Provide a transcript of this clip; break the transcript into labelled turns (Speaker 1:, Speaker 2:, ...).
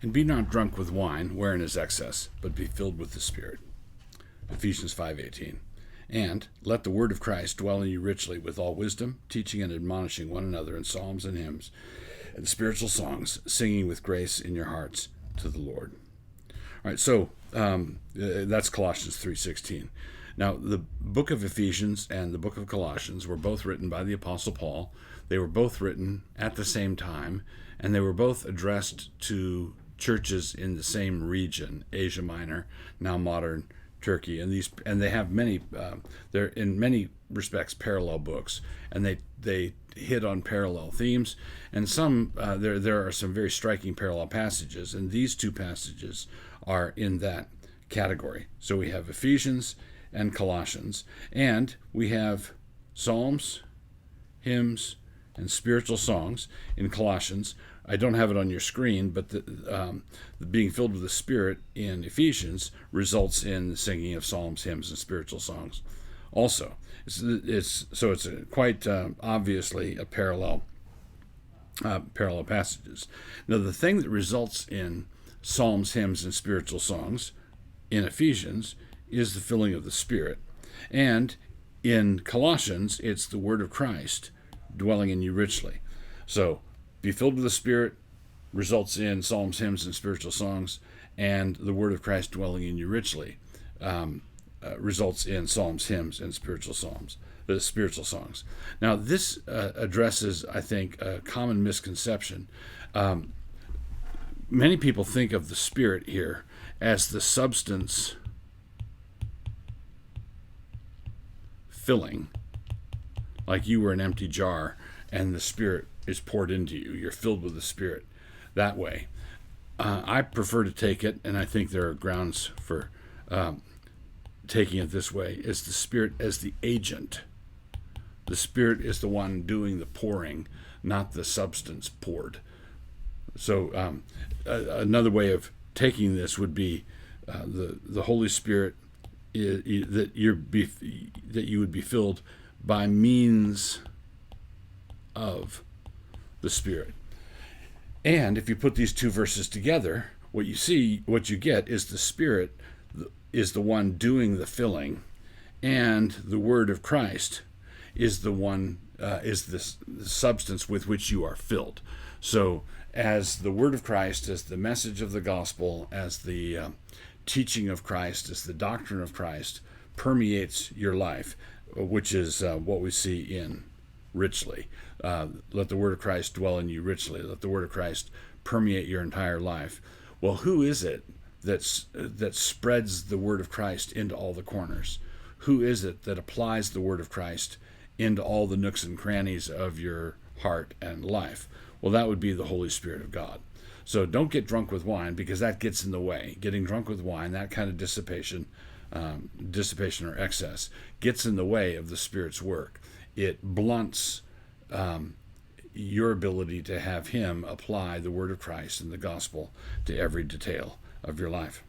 Speaker 1: And be not drunk with wine, wherein is excess, but be filled with the Spirit. Ephesians 5:18. And let the word of Christ dwell in you richly with all wisdom, teaching and admonishing one another in psalms and hymns and spiritual songs, singing with grace in your hearts to the Lord. All right, so that's Colossians 3:16. Now, the book of Ephesians and the book of Colossians were both written by the Apostle Paul. They were both written at the same time, and they were both addressed to churches in the same region, Asia Minor, now modern Turkey, and they have many. They're in many respects parallel books, and they hit on parallel themes, and some there are some very striking parallel passages, and these two passages are in that category. So we have Ephesians and Colossians, and we have psalms, hymns, and spiritual songs in Colossians. I don't have it on your screen, but the being filled with the Spirit in Ephesians results in the singing of psalms, hymns, and spiritual songs. Also, it's quite obviously a parallel passages. Now, the thing that results in psalms, hymns, and spiritual songs in Ephesians is the filling of the Spirit, and in Colossians, it's the word of Christ dwelling in you richly. So, be filled with the Spirit results in psalms, hymns, and spiritual songs, and the word of Christ dwelling in you richly results in psalms, hymns, and spiritual songs. Now, this addresses, I think, a common misconception. Many people think of the Spirit here as the substance filling, like you were an empty jar and the Spirit is poured into you. You're filled with the Spirit that way. I prefer to take it, and I think there are grounds for taking it this way, is the Spirit as the agent. The Spirit is the one doing the pouring, not the substance poured. So another way of taking this would be the Holy Spirit that you would be filled by means of the Spirit. And if you put these two verses together, what you get is the Spirit is the one doing the filling, and the word of Christ is the one is the substance with which you are filled. So as the word of Christ, as the message of the gospel, as the teaching of Christ, as the doctrine of Christ permeates your life, which is what we see in richly. Let the word of Christ dwell in you richly. Let the word of Christ permeate your entire life. Well, who is it that spreads the word of Christ into all the corners? Who is it that applies the word of Christ into all the nooks and crannies of your heart and life? Well, that would be the Holy Spirit of God. So don't get drunk with wine, because that gets in the way. Getting drunk with wine, that kind of dissipation or excess, gets in the way of the Spirit's work. It blunts your ability to have Him apply the word of Christ and the gospel to every detail of your life.